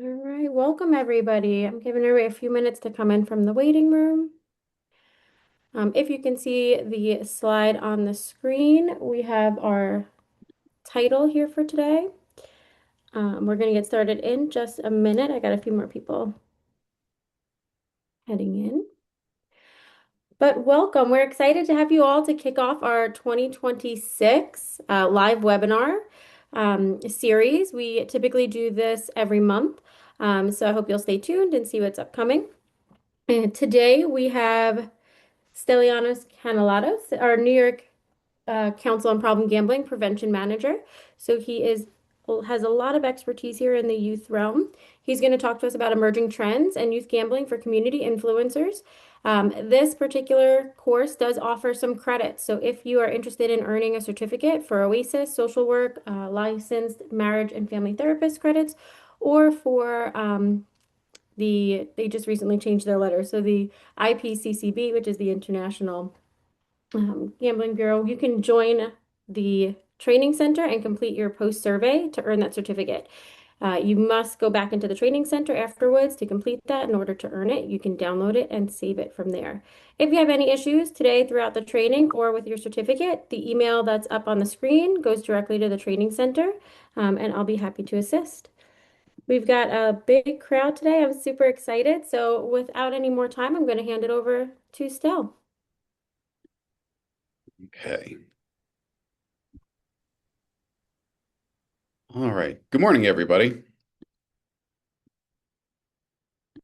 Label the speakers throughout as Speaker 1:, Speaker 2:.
Speaker 1: All right, welcome everybody. I'm giving everybody a few minutes to come in from the waiting room. If you can see the slide on the screen, we have our title here for today. We're going to get started in just a minute. I got a few more people heading in. But welcome. We're excited to have you all to kick off our 2026 live webinar series. We typically do this every month. So I hope you'll stay tuned and see what's upcoming. And today we have Stelianos Canelados, our New York Council on Problem Gambling Prevention Manager. So he has a lot of expertise here in the youth realm. He's going to talk to us about emerging trends and youth gambling for community influencers. This particular course does offer some credits. So if you are interested in earning a certificate for OASIS, social work, licensed marriage and family therapist credits, or for they just recently changed their letter. So the IPCCB, which is the International Gambling Bureau, you can join the training center and complete your post survey to earn that certificate. You must go back into the training center afterwards to complete that in order to earn it. You can download it and save it from there. If you have any issues today throughout the training or with your certificate, the email that's up on the screen goes directly to the training center, and I'll be happy to assist. We've got a big crowd today. I'm super excited. So without any more time, I'm going to hand it over to Stel.
Speaker 2: Okay. All right. Good morning, everybody. I'm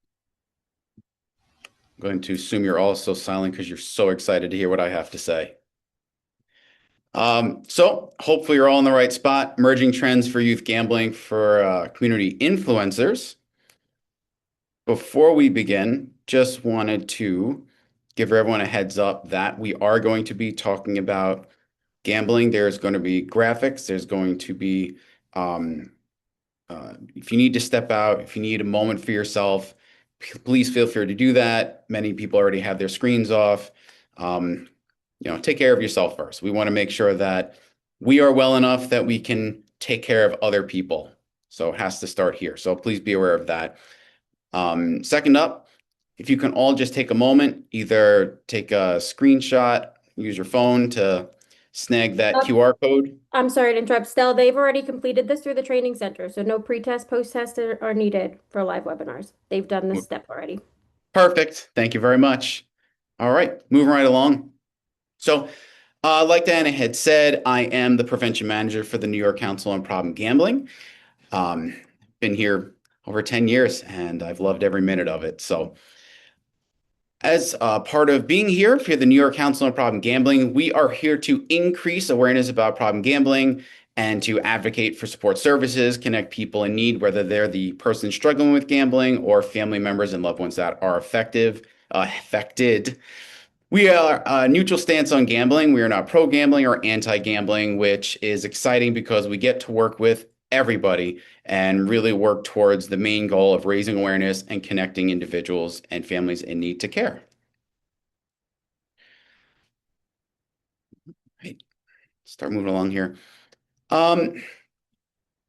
Speaker 2: going to assume you're all so silent because you're so excited to hear what I have to say. So hopefully you're all in the right spot. Emerging trends for youth gambling for community influencers. Before we begin, just wanted to give everyone a heads up that we are going to be talking about gambling. There's going to be graphics. There's going to be if you need to step out, if you need a moment for yourself, please feel free to do that. Many people already have their screens off. Take care of yourself first. We want to make sure that we are well enough that we can take care of other people. So it has to start here. So please be aware of that. Second up, if you can all just take a moment, either take a screenshot, use your phone to snag that QR code.
Speaker 1: I'm sorry to interrupt, Stel. They've already completed this through the training center, so no pre-test, post-test are needed for live webinars. They've done this step already.
Speaker 2: Perfect. Thank you very much. All right, moving right along. So, like Diana had said, I am the prevention manager for the New York Council on Problem Gambling. Been here over 10 years and I've loved every minute of it. So, as part of being here for the New York Council on Problem Gambling, we are here to increase awareness about problem gambling and to advocate for support services, connect people in need, whether they're the person struggling with gambling or family members and loved ones that are affected. We are a neutral stance on gambling. We are not pro-gambling or anti-gambling, which is exciting because we get to work with everybody and really work towards the main goal of raising awareness and connecting individuals and families in need to care. Right. Start moving along here. On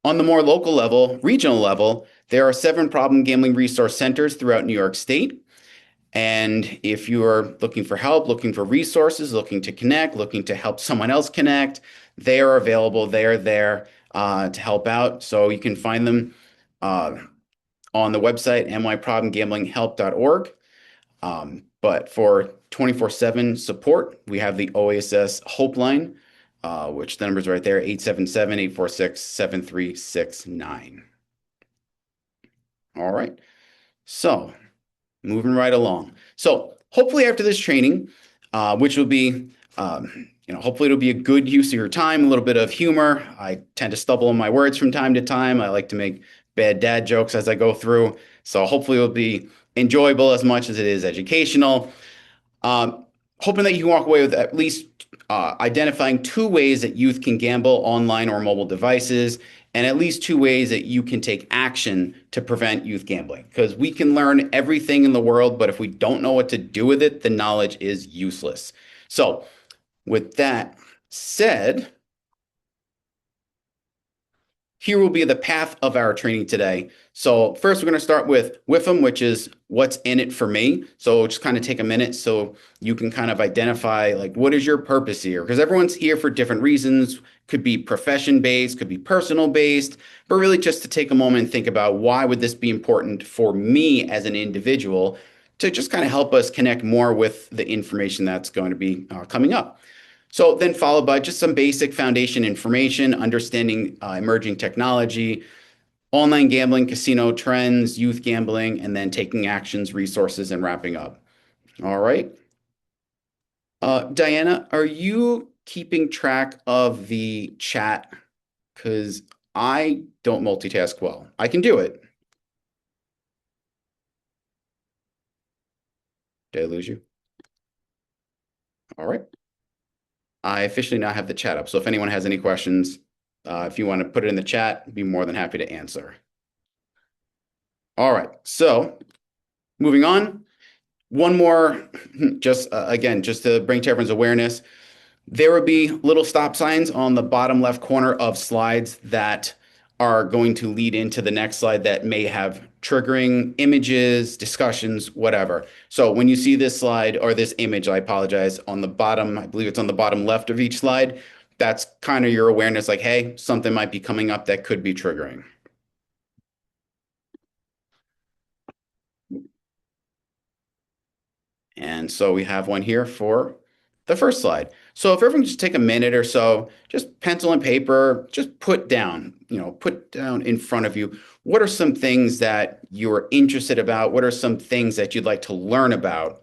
Speaker 2: the more local level, regional level, there are 7 problem gambling resource centers throughout New York State. And if you're looking for help, looking for resources, looking to connect, looking to help someone else connect, they are available. They are there to help out. So you can find them on the website, nyproblemgamblinghelp.org. But for 24/7 support, we have the OASS Hope Line, which the number is right there, 877-846-7369. All right. So moving right along. So hopefully after this training, which will be, hopefully it'll be a good use of your time, a little bit of humor. I tend to stumble on my words from time to time. I like to make bad dad jokes as I go through. So hopefully it'll be enjoyable as much as it is educational. Hoping that you can walk away with at least identifying 2 ways that youth can gamble online or mobile devices, and at least 2 ways that you can take action to prevent youth gambling. Because we can learn everything in the world, but if we don't know what to do with it, the knowledge is useless. So with that said, here will be the path of our training today. So first, we're going to start with WIFM, which is what's in it for me. So just kind of take a minute so you can kind of identify like what is your purpose here? Because everyone's here for different reasons. Could be profession based, could be personal based, but really just to take a moment and think about why would this be important for me as an individual to just kind of help us connect more with the information that's going to be coming up. So then followed by just some basic foundation information, understanding emerging technology, online gambling, casino trends, youth gambling, and then taking actions, resources, and wrapping up. All right. Diana, are you keeping track of the chat? Because I don't multitask well. I can do it. Did I lose you? All right. I officially now have the chat up. So if anyone has any questions, if you want to put it in the chat, I'd be more than happy to answer. All right. So moving on. One more, just again, just to bring to everyone's awareness, there would be little stop signs on the bottom left corner of slides that are going to lead into the next slide that may have triggering images, discussions, whatever. So when you see this slide or this image, I apologize, on the bottom, I believe it's on the bottom left of each slide, that's kind of your awareness like, hey, something might be coming up that could be triggering. And so we have one here for the first slide. So if everyone just take a minute or so, just pencil and paper, just put down, put down in front of you, what are some things that you're interested about? What are some things that you'd like to learn about?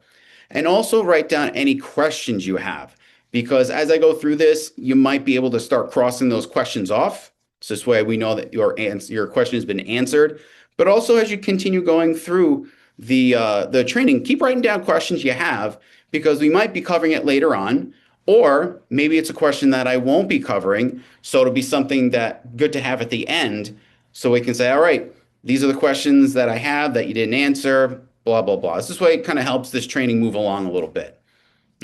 Speaker 2: And also write down any questions you have, because as I go through this, you might be able to start crossing those questions off. So this way we know that your question has been answered. But also as you continue going through the training, keep writing down questions you have because we might be covering it later on, or maybe it's a question that I won't be covering, so it'll be something that good to have at the end, so we can say, all right, these are the questions that I have that you didn't answer, blah blah blah. This way, it kind of helps this training move along a little bit.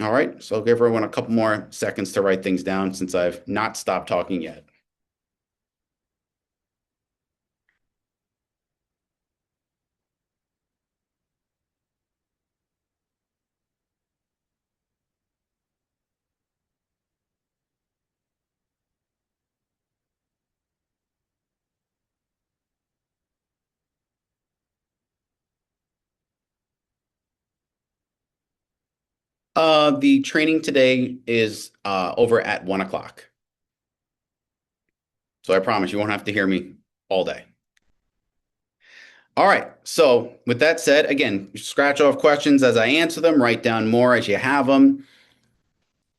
Speaker 2: All right, so I'll give everyone a couple more seconds to write things down since I've not stopped talking yet. The training today is over at 1 o'clock. So I promise you won't have to hear me all day. All right. So with that said, again, scratch off questions as I answer them, write down more as you have them.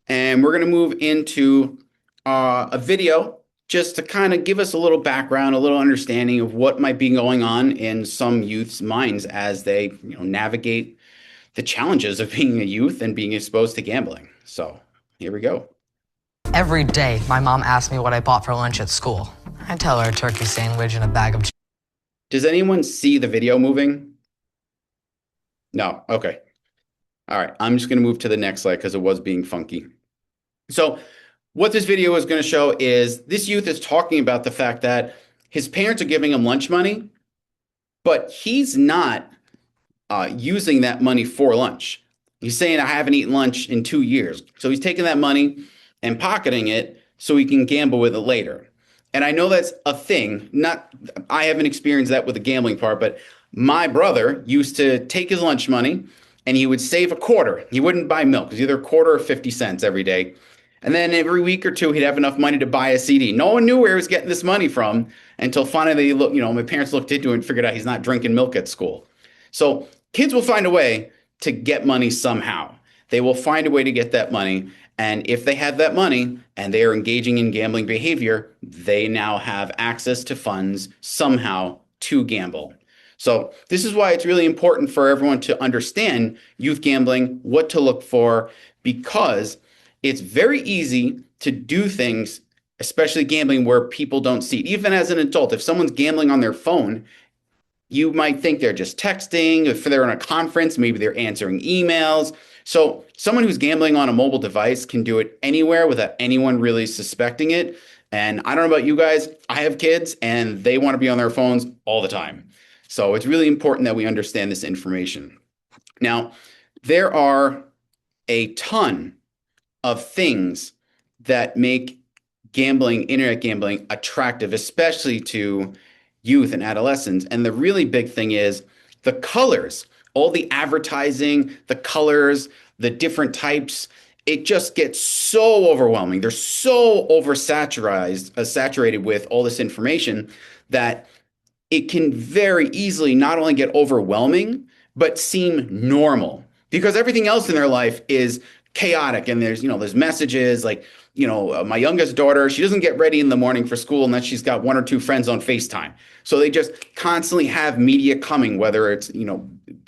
Speaker 2: And we're going to move into a video just to kind of give us a little background, a little understanding of what might be going on in some youth's minds as they navigate the challenges of being a youth and being exposed to gambling. So here we go.
Speaker 3: Every day, my mom asks me what I bought for lunch at school. I tell her a turkey sandwich and a bag of
Speaker 2: Does anyone see the video moving? No. Okay. All right. I'm just going to move to the next slide because it was being funky. So what this video is going to show is this youth is talking about the fact that his parents are giving him lunch money, but he's not using that money for lunch. He's saying, I haven't eaten lunch in 2 years. So he's taking that money and pocketing it so he can gamble with it later. And I know that's a thing. I haven't experienced that with the gambling part, but my brother used to take his lunch money and he would save a quarter. He wouldn't buy milk. It was either a quarter or 50 cents every day. And then every week or two, he'd have enough money to buy a CD. No one knew where he was getting this money from until finally, my parents looked into it and figured out he's not drinking milk at school. So kids will find a way to get money somehow. They will find a way to get that money. And if they have that money and they are engaging in gambling behavior, they now have access to funds somehow to gamble. So this is why it's really important for everyone to understand youth gambling, what to look for, because it's very easy to do things, especially gambling, where people don't see it. Even as an adult, if someone's gambling on their phone, you might think they're just texting. If they're in a conference, maybe they're answering emails. So someone who's gambling on a mobile device can do it anywhere without anyone really suspecting it. And I don't know about you guys, I have kids and they want to be on their phones all the time. So it's really important that we understand this information. Now, there are a ton of things that make gambling, internet gambling, attractive, especially to youth and adolescents. And the really big thing is the colors, all the advertising, the colors, the different types. It just gets so overwhelming. They're so saturated with all this information that it can very easily not only get overwhelming, but seem normal because everything else in their life is chaotic. And there's messages like, my youngest daughter, she doesn't get ready in the morning for school unless she's got one or two friends on FaceTime. So they just constantly have media coming, whether it's,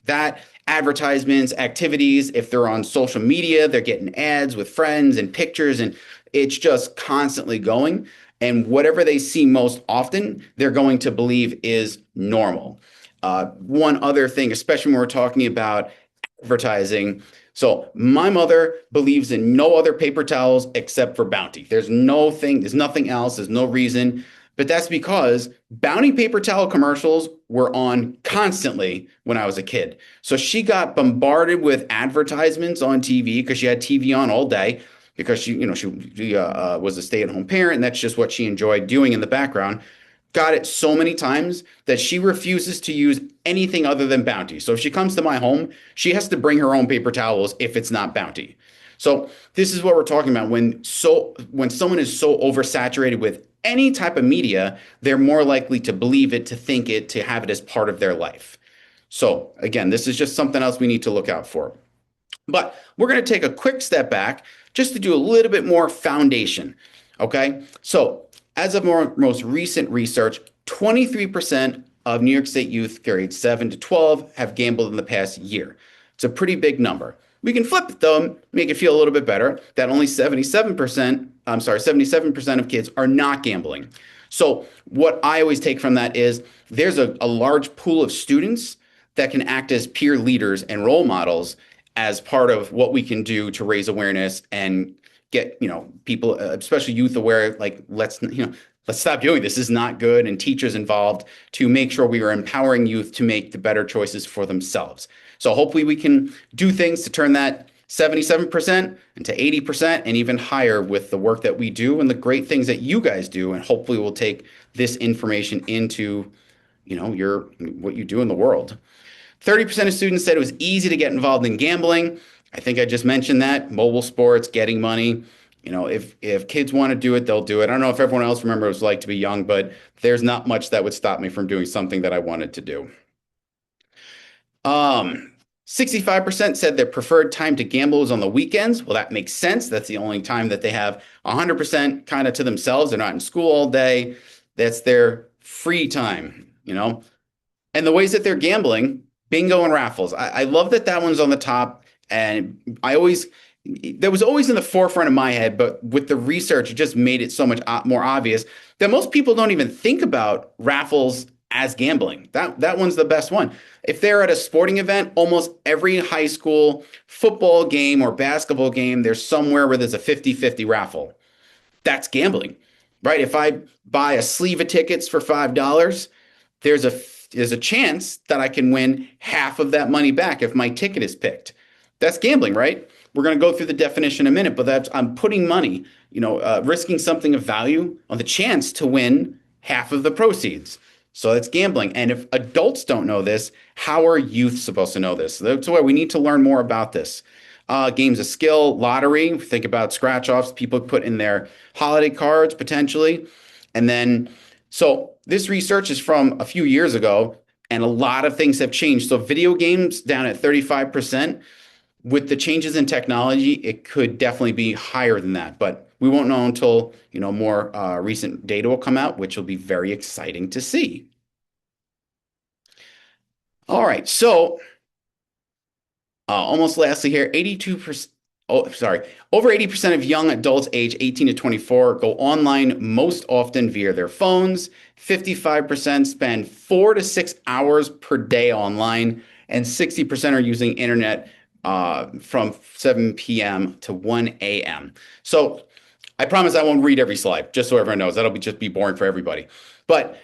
Speaker 2: that advertisements, activities. If they're on social media, they're getting ads with friends and pictures, and it's just constantly going. And whatever they see most often, they're going to believe is normal. One other thing, especially when we're talking about advertising. So my mother believes in no other paper towels except for Bounty. There's nothing else, there's no reason. But that's because Bounty paper towel commercials were on constantly when I was a kid. So she got bombarded with advertisements on TV because she had TV on all day because she was a stay-at-home parent and that's just what she enjoyed doing in the background. Got it so many times that she refuses to use anything other than Bounty. So if she comes to my home, she has to bring her own paper towels if it's not Bounty. So this is what we're talking about when someone is so oversaturated with any type of media, they're more likely to believe it, to think it, to have it as part of their life. So again, this is just something else we need to look out for. But we're going to take a quick step back just to do a little bit more foundation. Okay. So as of most recent research, 23% of New York State youth grades 7 to 12 have gambled in the past year. It's a pretty big number. We can flip it though, make it feel a little bit better that only 77% of kids are not gambling. So what I always take from that is there's a large pool of students that can act as peer leaders and role models as part of what we can do to raise awareness and get, people, especially youth aware, like, let's stop doing this. This is not good. And teachers involved to make sure we are empowering youth to make the better choices for themselves. So hopefully we can do things to turn that 77% into 80% and even higher with the work that we do and the great things that you guys do. And hopefully we'll take this information into, what you do in the world. 30% of students said it was easy to get involved in gambling. I think I just mentioned that. Mobile sports, getting money. If kids want to do it, they'll do it. I don't know if everyone else remembers what it was like to be young, but there's not much that would stop me from doing something that I wanted to do. 65% said their preferred time to gamble is on the weekends. Well, that makes sense. That's the only time that they have 100% kind of to themselves. They're not in school all day. That's their free time, And the ways that they're gambling, bingo and raffles. I love that one's on the top. And that was always in the forefront of my head, but with the research, it just made it so much more obvious that most people don't even think about raffles as gambling. That one's the best one. If they're at a sporting event, almost every high school football game or basketball game, there's somewhere where there's a 50-50 raffle. That's gambling, right? If I buy a sleeve of tickets for $5, there's a chance that I can win half of that money back if my ticket is picked. That's gambling, right? We're going to go through the definition in a minute, but I'm putting money, risking something of value on the chance to win half of the proceeds. So that's gambling. And if adults don't know this, how are youth supposed to know this? That's why we need to learn more about this. Games of skill, lottery, think about scratch offs people put in their holiday cards potentially. And then, so this research is from a few years ago, and a lot of things have changed. So video games down at 35%. With the changes in technology, it could definitely be higher than that, but we won't know until more recent data will come out, which will be very exciting to see. All right, so almost lastly here, 82%. Oh, sorry. Over 80% of young adults age 18 to 24 go online most often via their phones. 55% spend 4 to 6 hours per day online, and 60% are using internet from 7 p.m. to 1 a.m. So I promise I won't read every slide, just so everyone knows. That'll be just be boring for everybody. But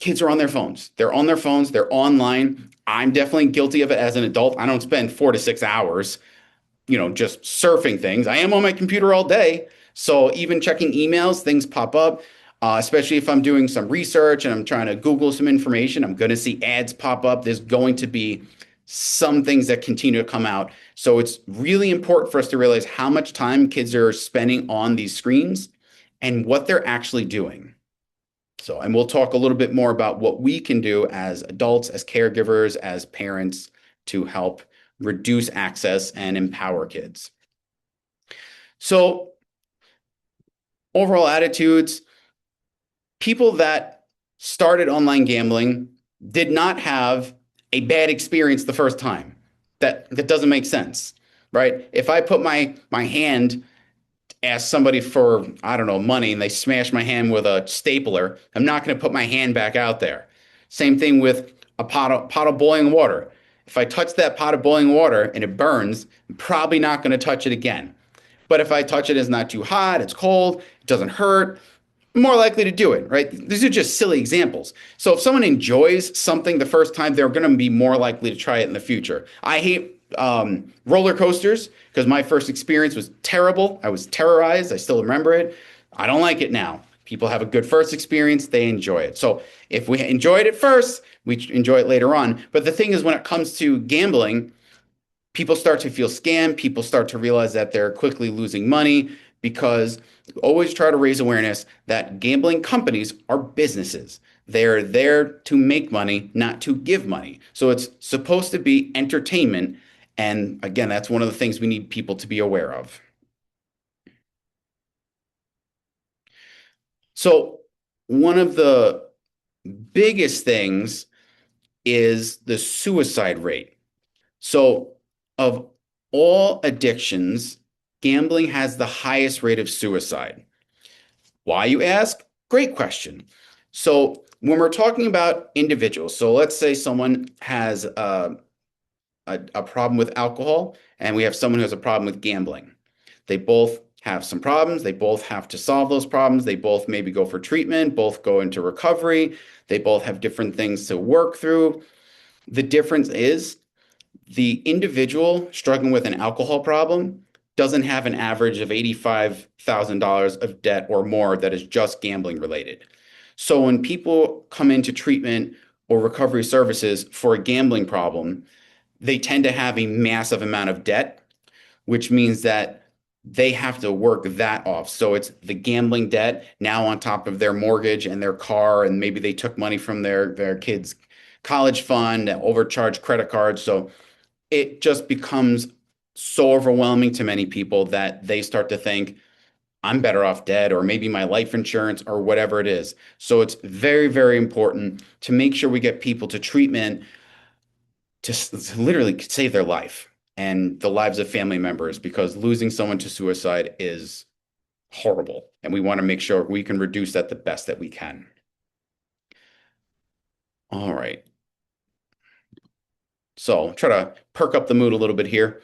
Speaker 2: kids are on their phones. They're on their phones. They're online. I'm definitely guilty of it as an adult. I don't spend 4 to 6 hours, just surfing things. I am on my computer all day. So even checking emails, things pop up, especially if I'm doing some research and I'm trying to Google some information, I'm going to see ads pop up. There's going to be some things that continue to come out. So it's really important for us to realize how much time kids are spending on these screens and what they're actually doing. So, and we'll talk a little bit more about what we can do as adults, as caregivers, as parents to help reduce access and empower kids. So, overall attitudes, people that started online gambling did not have a bad experience the first time. That doesn't make sense, right? If I put my hand, ask somebody for, I don't know, money, and they smash my hand with a stapler, I'm not going to put my hand back out there. Same thing with a pot of boiling water. If I touch that pot of boiling water and it burns, I'm probably not going to touch it again. But if I touch it, it's not too hot, it's cold, it doesn't hurt, I'm more likely to do it, right? These are just silly examples. So if someone enjoys something the first time, they're going to be more likely to try it in the future. I hate roller coasters because my first experience was terrible. I was terrorized. I still remember it. I don't like it now. People have a good first experience, they enjoy it. So if we enjoyed it first, we enjoy it later on. But the thing is, when it comes to gambling, people start to feel scammed. People start to realize that they're quickly losing money because always try to raise awareness that gambling companies are businesses. They're there to make money, not to give money. So it's supposed to be entertainment. And again, that's one of the things we need people to be aware of. So one of the biggest things is the suicide rate. So, of all addictions, gambling has the highest rate of suicide. Why, you ask? Great question. So, when we're talking about individuals, so let's say someone has a problem with alcohol, and we have someone who has a problem with gambling. They both have some problems. They both have to solve those problems. They both maybe go for treatment, both go into recovery. They both have different things to work through. The difference is the individual struggling with an alcohol problem doesn't have an average of $85,000 of debt or more that is just gambling related. So when people come into treatment or recovery services for a gambling problem, they tend to have a massive amount of debt, which means that they have to work that off. So it's the gambling debt now on top of their mortgage and their car, and maybe they took money from their kids' college fund, overcharged credit cards. So it just becomes so overwhelming to many people that they start to think, I'm better off dead, or maybe my life insurance, or whatever it is. So it's very, very important to make sure we get people to treatment to literally save their life and the lives of family members, because losing someone to suicide is horrible. And we want to make sure we can reduce that the best that we can. All right. So try to perk up the mood a little bit here.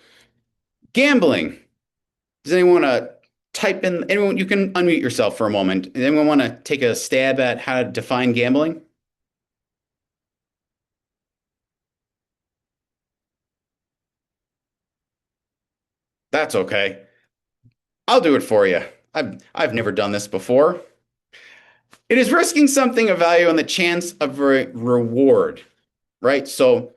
Speaker 2: Gambling. Does anyone want to type in, anyone, you can unmute yourself for a moment. Does anyone want to take a stab at how to define gambling? That's okay. I'll do it for you. I've never done this before. It is risking something of value on the chance of a reward, right? So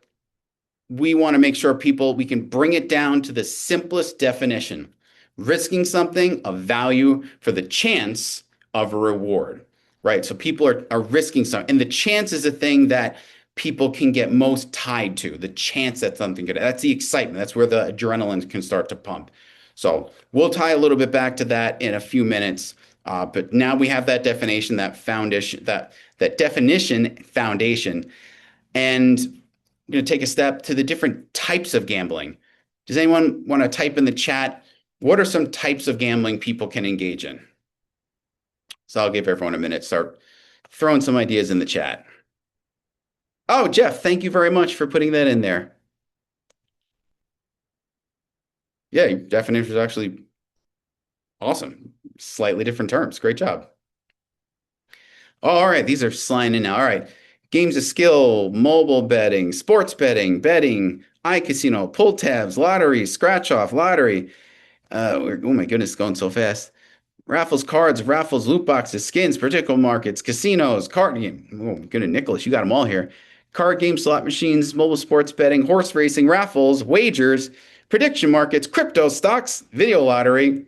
Speaker 2: we want to make sure we can bring it down to the simplest definition. Risking something of value for the chance of a reward, right? So people are risking something. And the chance is a thing that people can get most tied to, the chance that something could, that's the excitement. That's where the adrenaline can start to pump. So we'll tie a little bit back to that in a few minutes. But now we have that definition, that foundation, that definition foundation. And I'm going to take a step to the different types of gambling. Does anyone want to type in the chat? What are some types of gambling people can engage in? So I'll give everyone a minute, start throwing some ideas in the chat. Oh, Jeff, thank you very much for putting that in there. Yeah, your definition is actually Awesome. Slightly different terms. Great job. All right, these are sliding in now. All right. Games of skill, mobile betting, sports betting, iCasino, pull tabs, lottery, scratch off, lottery. Oh my goodness, going so fast. Raffles cards, raffles, loot boxes, skins, particular markets, casinos, card game. Oh my goodness, Nicholas, you got them all here. Card game, slot machines, mobile sports betting, horse racing, raffles, wagers, prediction markets, crypto stocks, video lottery.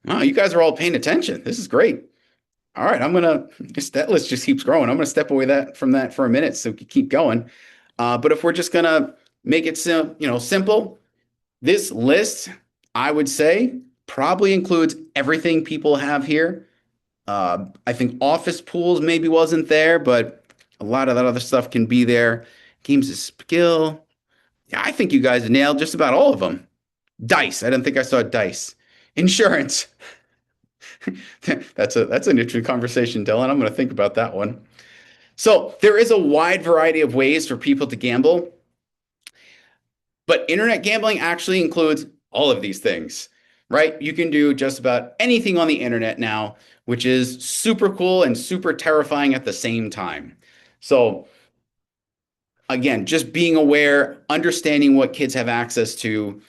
Speaker 2: Wow, you guys are all paying attention. This is great. All right, I'm gonna that list just keeps growing. I'm gonna step away from that for a minute so we can keep going. But if we're just gonna make it simple, this list I would say probably includes everything people have here. I think office pools maybe wasn't there, but a lot of that other stuff can be there. Games of skill. Yeah, I think you guys nailed just about all of them. Dice. I didn't think I saw dice. Insurance. That's an interesting conversation, Dylan. I'm going to think about that one. So there is a wide variety of ways for people to gamble, but internet gambling actually includes all of these things, right? You can do just about anything on the internet now, which is super cool and super terrifying at the same time. So again, just being aware, understanding what kids have access to,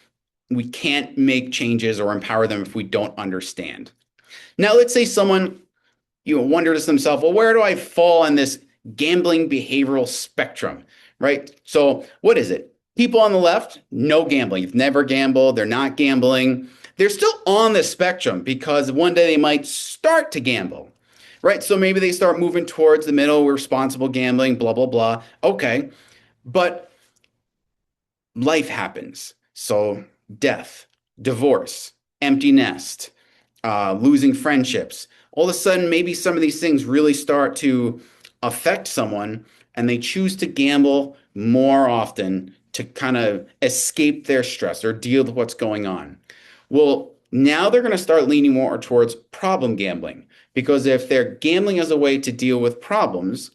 Speaker 2: we can't make changes or empower them if we don't understand. Now, let's say someone wonder to themselves, well, where do I fall on this gambling behavioral spectrum, right? So what is it? People on the left, no gambling. You've never gambled. They're not gambling. They're still on the spectrum because one day they might start to gamble, right? So maybe they start moving towards the middle, responsible gambling, blah, blah, blah. Okay. But life happens. So death, divorce, empty nest, losing friendships. All of a sudden, maybe some of these things really start to affect someone and they choose to gamble more often to kind of escape their stress or deal with what's going on. Well, now they're going to start leaning more towards problem gambling because if they're gambling as a way to deal with problems,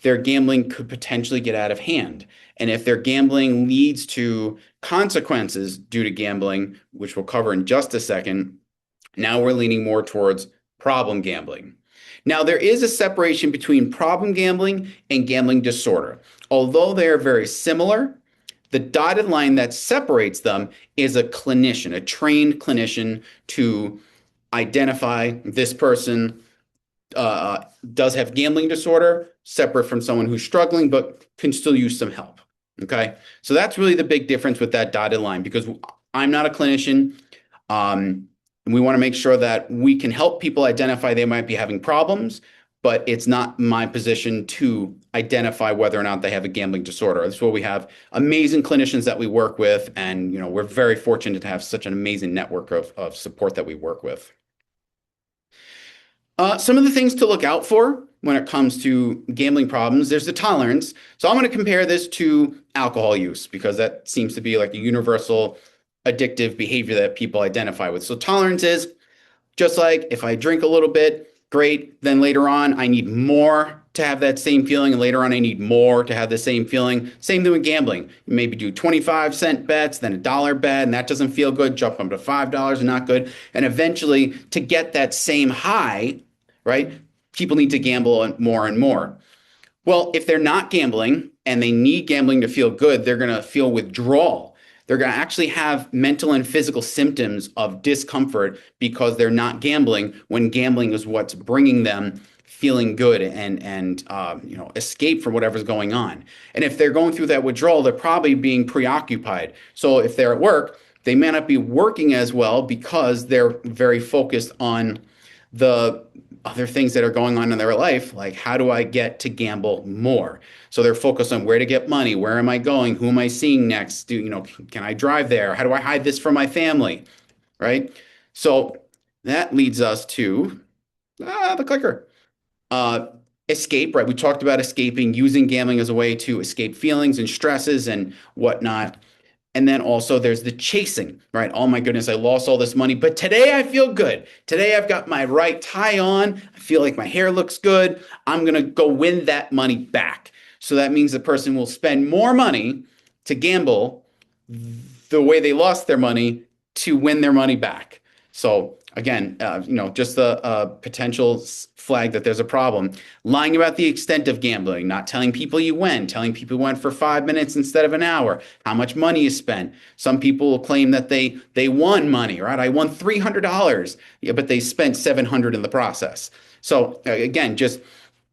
Speaker 2: their gambling could potentially get out of hand. And if their gambling leads to consequences due to gambling, which we'll cover in just a second, now we're leaning more towards problem gambling. Now, there is a separation between problem gambling and gambling disorder. Although they are very similar, the dotted line that separates them is a clinician, a trained clinician to identify this person does have gambling disorder, separate from someone who's struggling but can still use some help. Okay, so that's really the big difference with that dotted line because I'm not a clinician. And we want to make sure that we can help people identify they might be having problems, but it's not my position to identify whether or not they have a gambling disorder. That's where we have amazing clinicians that we work with, and we're very fortunate to have such an amazing network of support that we work with. Some of the things to look out for when it comes to gambling problems, there's the tolerance. So I'm going to compare this to alcohol use because that seems to be like a universal addictive behavior that people identify with. So tolerance is just like if I drink a little bit, great. Then later on, I need more to have that same feeling. And later on, I need more to have the same feeling. Same thing with gambling. You maybe do 25-cent bets, then a dollar bet, and that doesn't feel good. Jump up to $5 and not good. And eventually, to get that same high, right, people need to gamble more and more. Well, if they're not gambling and they need gambling to feel good, they're going to feel withdrawal. They're going to actually have mental and physical symptoms of discomfort because they're not gambling when gambling is what's bringing them feeling good and escape from whatever's going on. And if they're going through that withdrawal, they're probably being preoccupied. So if they're at work, they may not be working as well because they're very focused on the other things that are going on in their life, like how do I get to gamble more? So they're focused on where to get money, where am I going, who am I seeing next? Can I drive there? How do I hide this from my family? Right? So that leads us to the clicker. Escape, right? We talked about escaping, using gambling as a way to escape feelings and stresses and whatnot. And then also there's the chasing, right? Oh my goodness, I lost all this money, but today I feel good. Today I've got my right tie on. I feel like my hair looks good. I'm going to go win that money back. So that means the person will spend more money to gamble the way they lost their money to win their money back. So again, just the potential flag that there's a problem. Lying about the extent of gambling, not telling people you went, telling people you went for 5 minutes instead of an hour, how much money you spent. Some people will claim that they won money, right? I won $300, yeah, but they spent 700 in the process. So again, just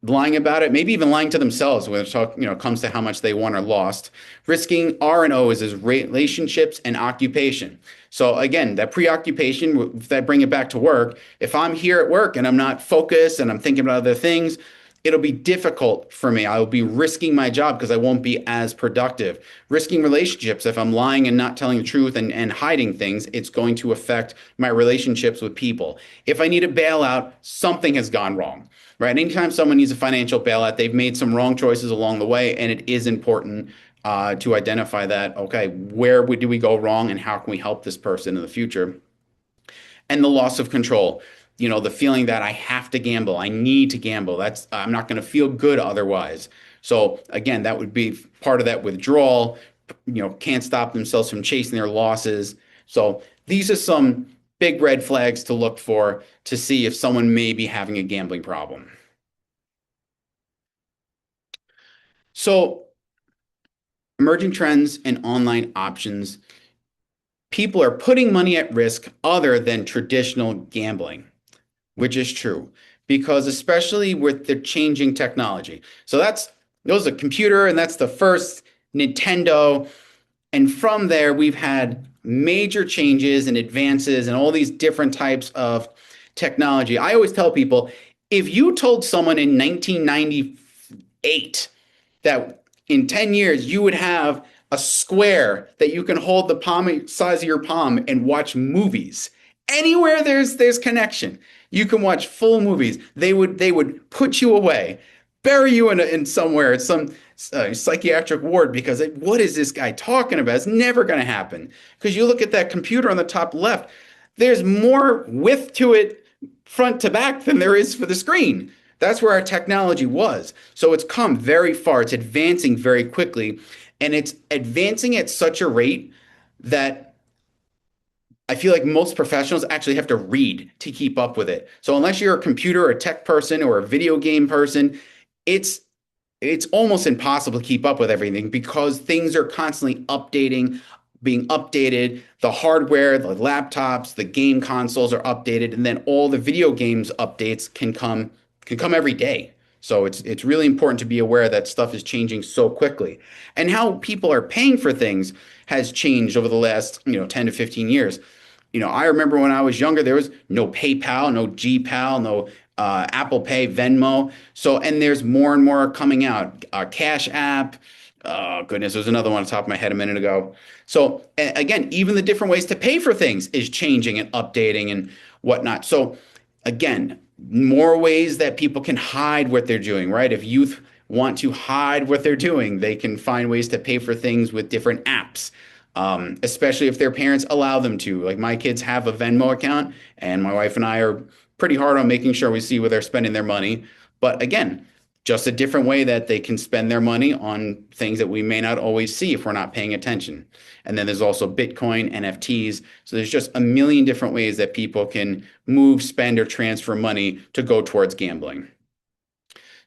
Speaker 2: lying about it, maybe even lying to themselves when it comes to how much they won or lost. Risking R and O's is relationships and occupation. So again, that preoccupation, if I bring it back to work, if I'm here at work and I'm not focused and I'm thinking about other things, it'll be difficult for me. I will be risking my job because I won't be as productive. Risking relationships, if I'm lying and not telling the truth and hiding things, it's going to affect my relationships with people. If I need a bailout, something has gone wrong, right? Anytime someone needs a financial bailout, they've made some wrong choices along the way, and it is important to identify that, okay, where do we go wrong and how can we help this person in the future? And the loss of control, the feeling that I have to gamble, I need to gamble. I'm not going to feel good otherwise. So again, that would be part of that withdrawal, can't stop themselves from chasing their losses. So these are some big red flags to look for to see if someone may be having a gambling problem. So emerging trends and online options, people are putting money at risk other than traditional gambling, which is true because especially with the changing technology. So those are computer and that's the first Nintendo. And from there, we've had major changes and advances and all these different types of technology. I always tell people, if you told someone in 1998 that in 10 years you would have a square that you can hold the palm size of your palm and watch movies. Anywhere there's connection. You can watch full movies. They would put you away, bury you in somewhere, some psychiatric ward because what is this guy talking about? It's never going to happen. Because you look at that computer on the top left, there's more width to it front to back than there is for the screen. That's where our technology was. So it's come very far. It's advancing very quickly. And it's advancing at such a rate that I feel like most professionals actually have to read to keep up with it. So unless you're a computer or a tech person or a video game person, it's it's almost impossible to keep up with everything because things are constantly being updated. The hardware, the laptops, the game consoles are updated, and then all the video games updates can come every day. So it's really important to be aware that stuff is changing so quickly. And how people are paying for things has changed over the last, 10 to 15 years. I remember when I was younger, there was no PayPal, no GPal, no Apple Pay, Venmo. So, and there's more and more coming out. Cash App. Oh, goodness, there's another one on top of my head a minute ago. So, again, even the different ways to pay for things is changing and updating and whatnot. So, again, more ways that people can hide what they're doing, right? If youth want to hide what they're doing, they can find ways to pay for things with different apps. Especially if their parents allow them to. Like my kids have a Venmo account, and my wife and I are pretty hard on making sure we see where they're spending their money. But again, just a different way that they can spend their money on things that we may not always see if we're not paying attention. And then there's also Bitcoin, NFTs. So there's just a million different ways that people can move, spend, or transfer money to go towards gambling.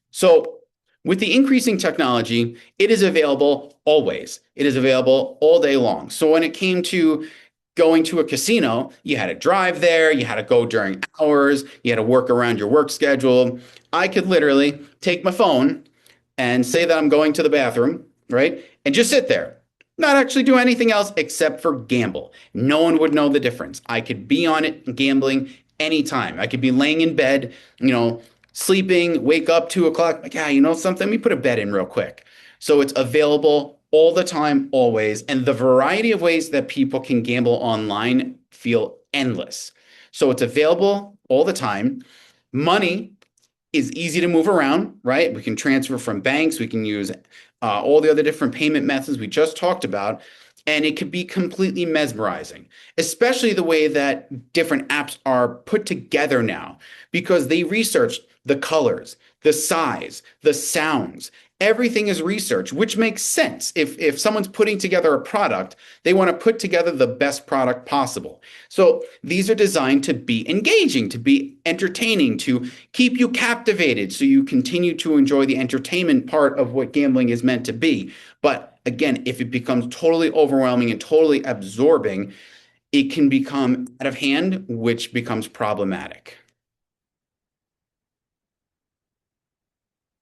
Speaker 2: So with the increasing technology, it is available always. It is available all day long. So when it came to going to a casino, you had to drive there, you had to go during hours, you had to work around your work schedule. I could literally take my phone and say that I'm going to the bathroom, right? And just sit there, not actually do anything else except for gamble. No one would know the difference. I could be on it gambling anytime. I could be laying in bed, sleeping, wake up 2 o'clock, like, you know something? Let me put a bet in real quick. So it's available all the time, always. And the variety of ways that people can gamble online feel endless. So it's available all the time. Money is easy to move around, right? We can transfer from banks. We can use all the other different payment methods we just talked about. And it could be completely mesmerizing, especially the way that different apps are put together now, because they researched the colors, the size, the sounds, everything is research, which makes sense. If someone's putting together a product, they want to put together the best product possible. So these are designed to be engaging, to be entertaining, to keep you captivated so you continue to enjoy the entertainment part of what gambling is meant to be. But again, if it becomes totally overwhelming and totally absorbing, it can become out of hand, which becomes problematic.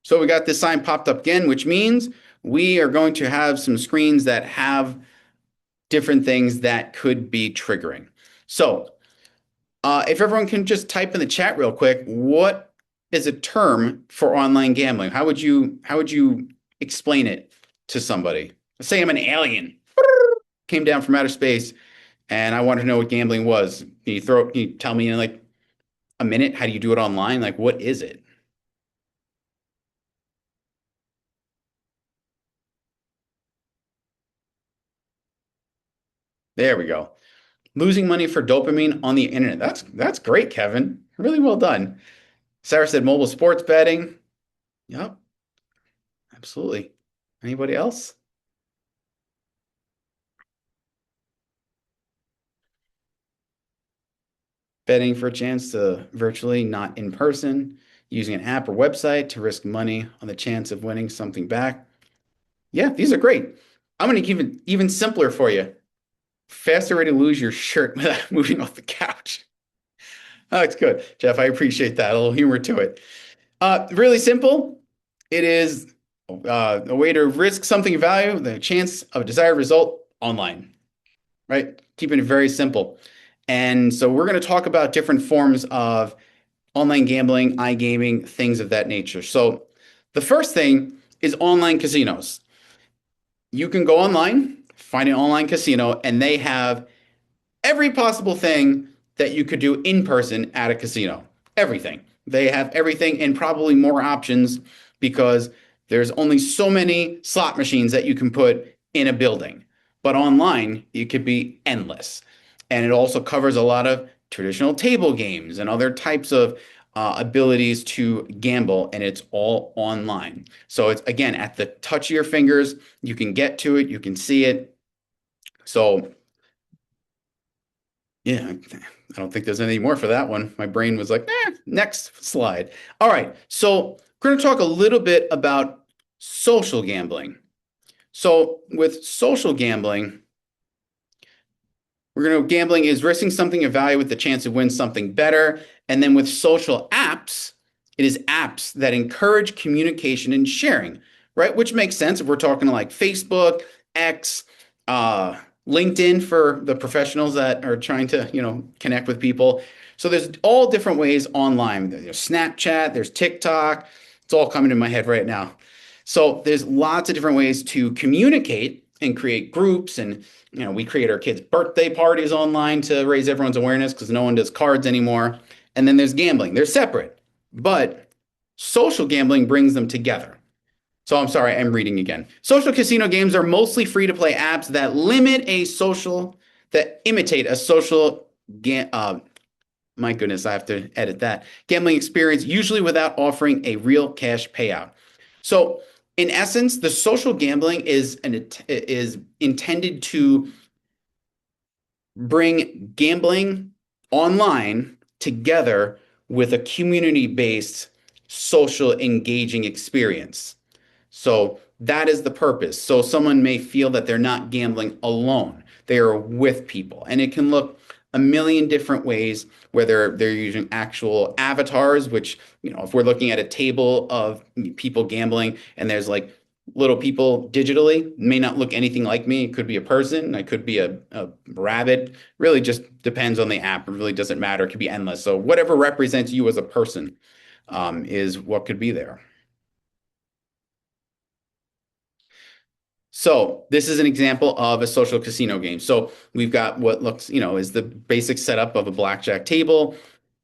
Speaker 2: So we got this sign popped up again, which means we are going to have some screens that have different things that could be triggering. So if everyone can just type in the chat real quick, what is a term for online gambling? How would you explain it to somebody? Let's say I'm an alien, came down from outer space, and I wanted to know what gambling was. Can you tell me in like a minute? How do you do it online? Like, what is it? There we go. Losing money for dopamine on the internet. That's great, Kevin. Really well done. Sarah said mobile sports betting. Yep, absolutely. Anybody else? Betting for a chance to virtually, not in person, using an app or website to risk money on the chance of winning something back. Yeah, these are great. I'm going to keep it even simpler for you. Faster way to lose your shirt without moving off the couch. Oh, that's good, Jeff. I appreciate that. A little humor to it. Really simple. It is a way to risk something of value, the chance of a desired result online, right? Keeping it very simple. And so we're going to talk about different forms of online gambling, iGaming, things of that nature. So the first thing is online casinos. You can go online, find an online casino, and they have every possible thing that you could do in person at a casino. Everything. They have everything and probably more options because there's only so many slot machines that you can put in a building. But online, it could be endless. And it also covers a lot of traditional table games and other types of abilities to gamble, and it's all online. So it's again at the touch of your fingers. You can get to it, you can see it. So yeah, I don't think there's any more for that one. My brain was like, next slide. All right, so we're going to talk a little bit about social gambling. So with social gambling, gambling is risking something of value with the chance to win something better. And then with social apps, it is apps that encourage communication and sharing, right? Which makes sense if we're talking like Facebook, X, LinkedIn for the professionals that are trying to, connect with people. So there's all different ways online. There's Snapchat, there's TikTok. It's all coming in my head right now. So there's lots of different ways to communicate and create groups. And, we create our kids' birthday parties online to raise everyone's awareness because no one does cards anymore. And then there's gambling. They're separate, but social gambling brings them together. So I'm sorry, I'm reading again. Social casino games are mostly free to play apps that imitate a social my goodness, I have to edit that. Gambling experience, usually without offering a real cash payout. So, in essence, the social gambling is intended to bring gambling online together with a community-based social engaging experience. So that is the purpose. So someone may feel that they're not gambling alone. They are with people. And it can look a million different ways, whether they're using actual avatars, which, if we're looking at a table of people gambling and there's like little people digitally, may not look anything like me. It could be a person, it could be a rabbit. Really just depends on the app. It really doesn't matter. It could be endless. So whatever represents you as a person is what could be there. So this is an example of a social casino game. So we've got what looks, is the basic setup of a blackjack table.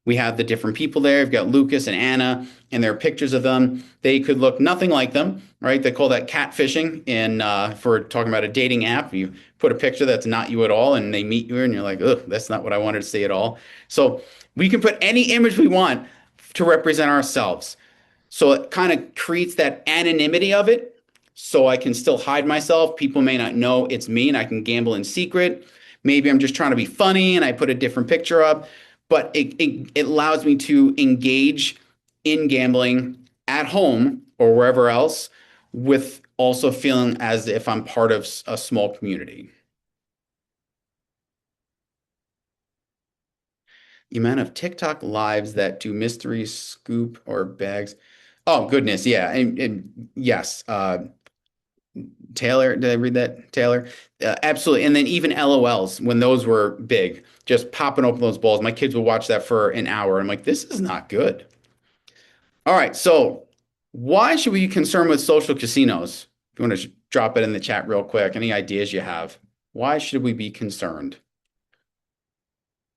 Speaker 2: We have the different people there. We've got Lucas and Anna, and there are pictures of them. They could look nothing like them, right? They call that catfishing for talking about a dating app. You put a picture that's not you at all, and they meet you, and you're like, ugh, that's not what I wanted to see at all. So we can put any image we want to represent ourselves. So it kind of creates that anonymity of it. So I can still hide myself. People may not know it's me and I can gamble in secret. Maybe I'm just trying to be funny and I put a different picture up, but it allows me to engage in gambling at home or wherever else with also feeling as if I'm part of a small community. The amount of TikTok lives that do mystery scoop or bags. Oh goodness, yeah, and yes, Taylor, did I read that? Taylor, absolutely. And then even LOLs when those were big, just popping open those balls. My kids would watch that for an hour. I'm like, this is not good. All right, so why should we be concerned with social casinos? If you want to drop it in the chat real quick, any ideas you have? Why should we be concerned?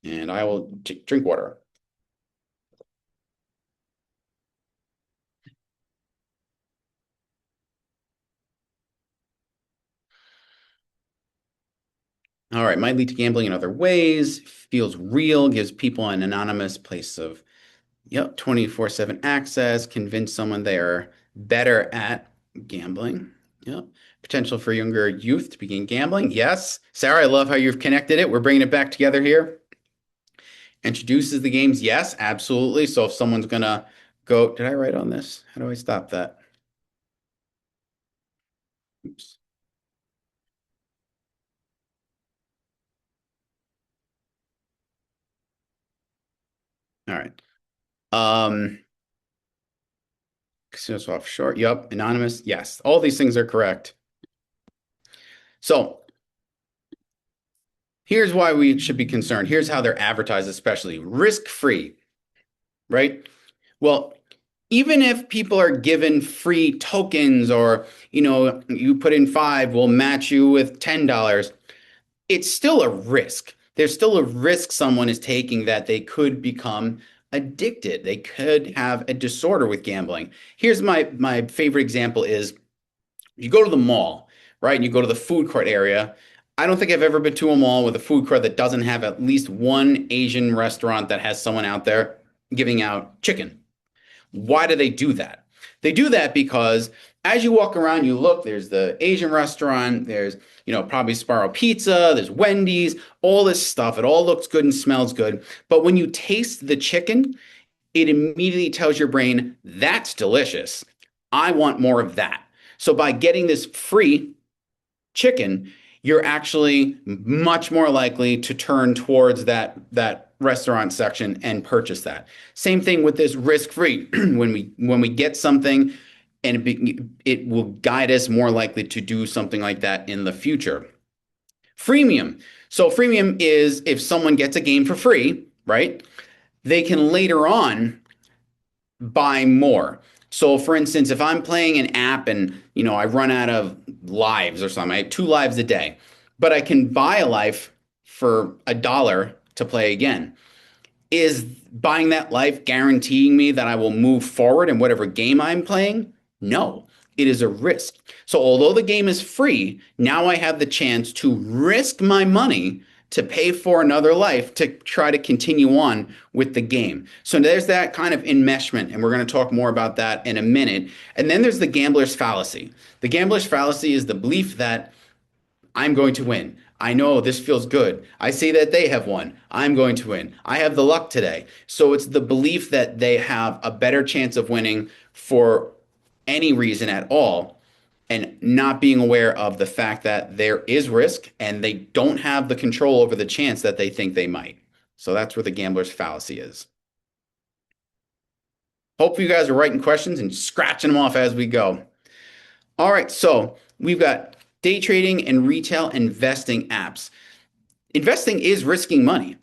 Speaker 2: And I will drink water. All right, might lead to gambling in other ways, feels real, gives people an anonymous place of, yep, 24/7 access, convince someone they are better at gambling. Yep. Potential for younger youth to begin gambling. Yes. Sarah, I love how you've connected it. We're bringing it back together here. Introduces the games. Yes, absolutely. So if someone's gonna go, did I write on this? How do I stop that? Oops. All right. Casinos offshore. Yep. Anonymous. Yes. All these things are correct. So here's why we should be concerned. Here's how they're advertised, especially risk-free, right? Well, even if people are given free tokens or, you put in five, we'll match you with $10, it's still a risk. There's still a risk someone is taking that they could become addicted. They could have a disorder with gambling. Here's my favorite example is you go to the mall, right? And you go to the food court area. I don't think I've ever been to a mall with a food court that doesn't have at least one Asian restaurant that has someone out there giving out chicken. Why do they do that? They do that because as you walk around, you look, there's the Asian restaurant, there's, probably Sparrow Pizza, there's Wendy's, all this stuff. It all looks good and smells good. But when you taste the chicken, it immediately tells your brain, that's delicious. I want more of that. So by getting this free chicken, you're actually much more likely to turn towards that restaurant section and purchase that. Same thing with this risk-free. when we get something and it will guide us more likely to do something like that in the future. Freemium. So freemium is if someone gets a game for free, right? They can later on buy more. So for instance, if I'm playing an app and, I run out of lives or something, I have 2 lives a day, but I can buy a life for $1 to play again. Is buying that life guaranteeing me that I will move forward in whatever game I'm playing? No, it is a risk. So although the game is free, now I have the chance to risk my money to pay for another life to try to continue on with the game. So there's that kind of enmeshment, and we're going to talk more about that in a minute. And then there's the gambler's fallacy. The gambler's fallacy is the belief that I'm going to win. I know this feels good. I see that they have won. I'm going to win. I have the luck today. So it's the belief that they have a better chance of winning for any reason at all, and not being aware of the fact that there is risk and they don't have the control over the chance that they think they might. So that's where the gambler's fallacy is. Hope you guys are writing questions and scratching them off as we go. All right, so we've got day trading and retail investing apps. Investing is risking money,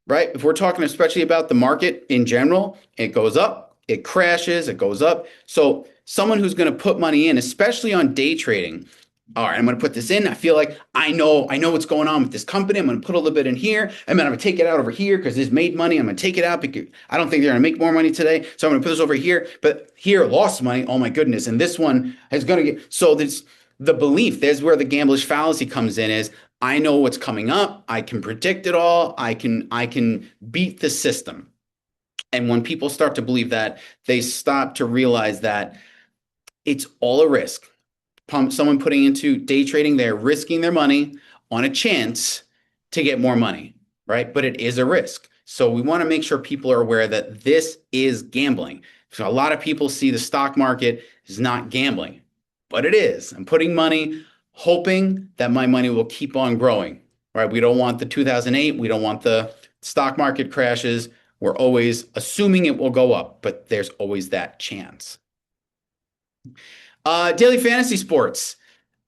Speaker 2: right? If we're talking especially about the market in general, it goes up, it crashes, it goes up. So someone who's going to put money in, especially on day trading, all right, I'm going to put this in. I feel like I know what's going on with this company. I'm going to put a little bit in here, and then I'm going to take it out over here because this made money. I'm going to take it out because I don't think they're going to make more money today. So I'm going to put this over here, but here lost money. Oh my goodness. And this one is going to get, so this, the belief, there's where the gambler's fallacy comes in is I know what's coming up. I can predict it all. I can beat the system. And when people start to believe that, they stop to realize that it's all a risk. Someone putting into day trading, they're risking their money on a chance to get more money, right? But it is a risk. So we want to make sure people are aware that this is gambling. So a lot of people see the stock market is not gambling, but it is. I'm putting money hoping that my money will keep on growing, right? We don't want the 2008, we don't want the stock market crashes. We're always assuming it will go up, but there's always that chance. Daily fantasy sports.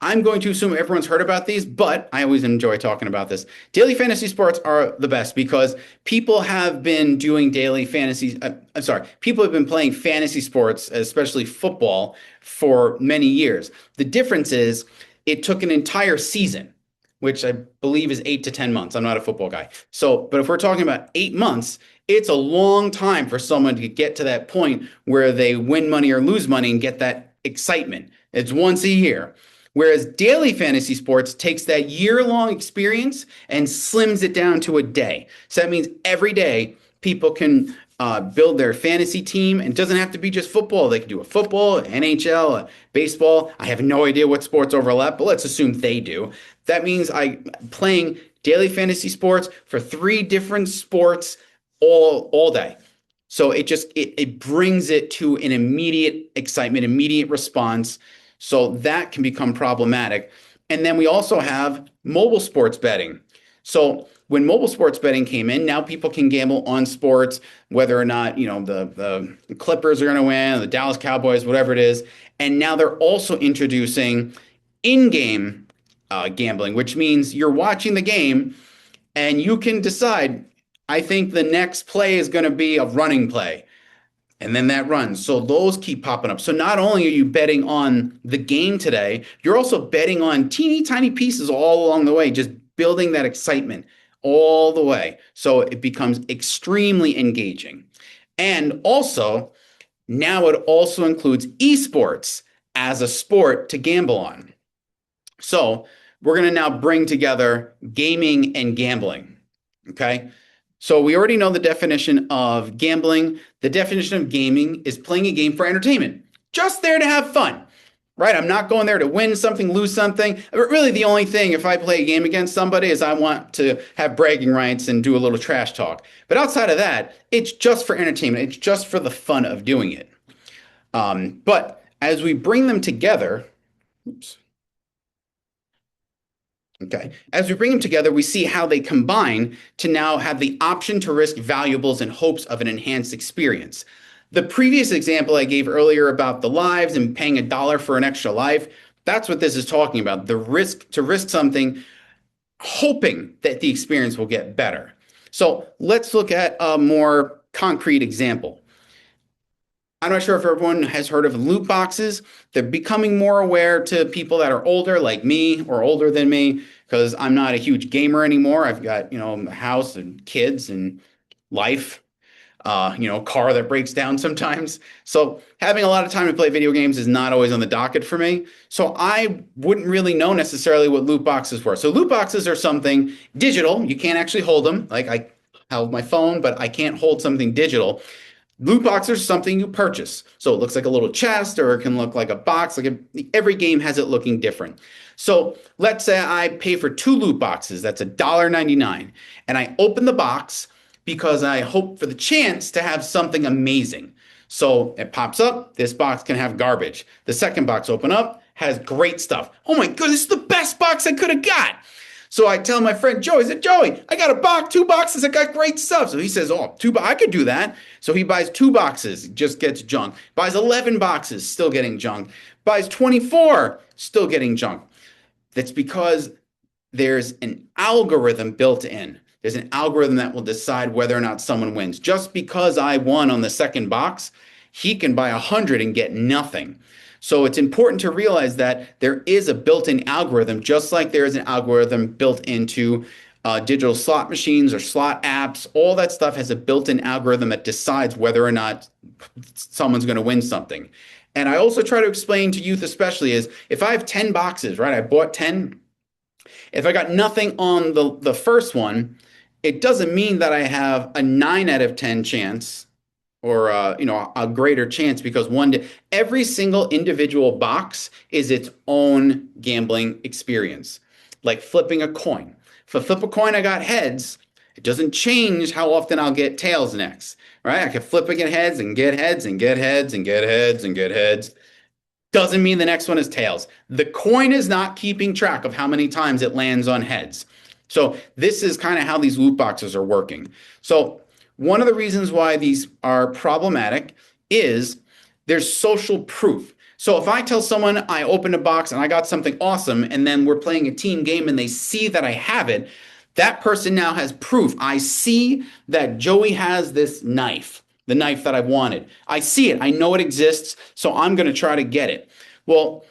Speaker 2: I'm going to assume everyone's heard about these, but I always enjoy talking about this. Daily fantasy sports are the best because people have been doing daily fantasy. I'm sorry, people have been playing fantasy sports, especially football, for many years. The difference is it took an entire season, which I believe is 8 to 10 months. I'm not a football guy. So, but if we're talking about 8 months, it's a long time for someone to get to that point where they win money or lose money and get that excitement. It's once a year. Whereas daily fantasy sports takes that year-long experience and slims it down to a day. So that means every day people can build their fantasy team, and it doesn't have to be just football. They can do a football, NHL, a baseball. I have no idea what sports overlap, but let's assume they do. That means I'm playing daily fantasy sports for 3 different sports all day. So it brings it to an immediate excitement, immediate response. So that can become problematic. And then we also have mobile sports betting. So when mobile sports betting came in, now people can gamble on sports, whether or not, the Clippers are going to win, the Dallas Cowboys, whatever it is. And now they're also introducing in-game gambling, which means you're watching the game and you can decide, I think the next play is going to be a running play. And then that runs. So those keep popping up. So not only are you betting on the game today, you're also betting on teeny tiny pieces all along the way, just building that excitement all the way. So it becomes extremely engaging. And also, now it also includes esports as a sport to gamble on. So we're going to now bring together gaming and gambling. Okay. So we already know the definition of gambling. The definition of gaming is playing a game for entertainment, just there to have fun, right? I'm not going there to win something, lose something. Really, the only thing if I play a game against somebody is I want to have bragging rights and do a little trash talk. But outside of that, it's just for entertainment. It's just for the fun of doing it. But as we bring them together, oops. Okay. As we bring them together, we see how they combine to now have the option to risk valuables in hopes of an enhanced experience. The previous example I gave earlier about the lives and paying $1 for an extra life, that's what this is talking about. The risk to risk something, hoping that the experience will get better. So let's look at a more concrete example. I'm not sure if everyone has heard of loot boxes. They're becoming more aware to people that are older, like me, or older than me, because I'm not a huge gamer anymore. I've got, a house and kids and life, car that breaks down sometimes. So having a lot of time to play video games is not always on the docket for me. So I wouldn't really know necessarily what loot boxes were. So loot boxes are something digital. You can't actually hold them. Like I held my phone, but I can't hold something digital. Loot boxes are something you purchase. So it looks like a little chest or it can look like a box. Every game has it looking different. So let's say I pay for 2 loot boxes. That's $1.99. And I open the box because I hope for the chance to have something amazing. So it pops up. This box can have garbage. The second box open up has great stuff. Oh my goodness, this is the best box I could have got. So I tell my friend Joey, I said, Joey, I got a box, 2 boxes, I got great stuff. So he says, I could do that. So he buys 2 boxes, just gets junk. Buys 11 boxes, still getting junk. Buys 24, still getting junk. That's because there's an algorithm built in. There's an algorithm that will decide whether or not someone wins. Just because I won on the second box, he can buy 100 and get nothing. So it's important to realize that there is a built-in algorithm, just like there is an algorithm built into digital slot machines or slot apps. All that stuff has a built-in algorithm that decides whether or not someone's going to win something. And I also try to explain to youth especially is if I have 10 boxes, right? I bought 10. If I got nothing on the first one, it doesn't mean that I have a 9 out of 10 chance or a greater chance because every single individual box is its own gambling experience. Like flipping a coin. If I flip a coin, I got heads. It doesn't change how often I'll get tails next, right? I can flip and get heads and get heads and get heads and get heads and get heads. Doesn't mean the next one is tails. The coin is not keeping track of how many times it lands on heads. So this is kind of how these loot boxes are working. So one of the reasons why these are problematic is there's social proof. So if I tell someone I opened a box and I got something awesome, and then we're playing a team game and they see that I have it, that person now has proof. I see that Joey has this knife, the knife that I wanted. I see it. I know it exists, so I'm going to try to get it. Well,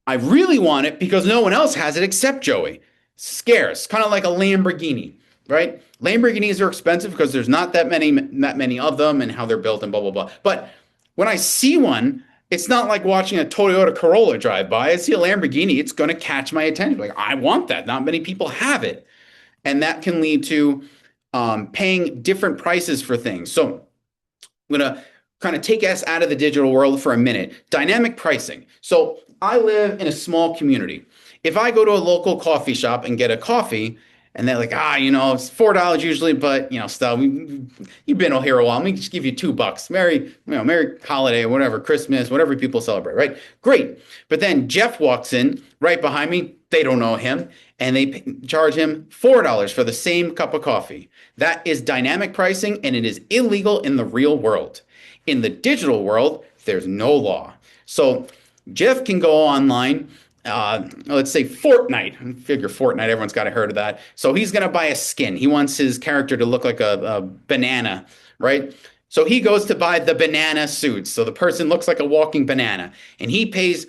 Speaker 2: I really want it because no one else has it except Joey. Scarce, kind of like a Lamborghini, right? Lamborghinis are expensive because there's not that many of them and how they're built and blah blah blah. But when I see one, it's not like watching a Toyota Corolla drive by. I see a Lamborghini, it's going to catch my attention. Like I want that. Not many people have it, and that can lead to paying different prices for things. So I'm going to kind of take us out of the digital world for a minute. Dynamic pricing. So I live in a small community. If I go to a local coffee shop and get a coffee, and they're like, it's $4 usually, but still, you've been here a while. Let me just give you $2. Merry holiday, whatever, Christmas, whatever people celebrate, right? Great. But then Jeff walks in right behind me. They don't know him, and they charge him $4 for the same cup of coffee. That is dynamic pricing, and it is illegal in the real world. In the digital world, there's no law. So Jeff can go online. Let's say Fortnite. I figure Fortnite, everyone's got to heard of that. So he's going to buy a skin. He wants his character to look like a banana, right? So he goes to buy the banana suit. So the person looks like a walking banana, and he pays,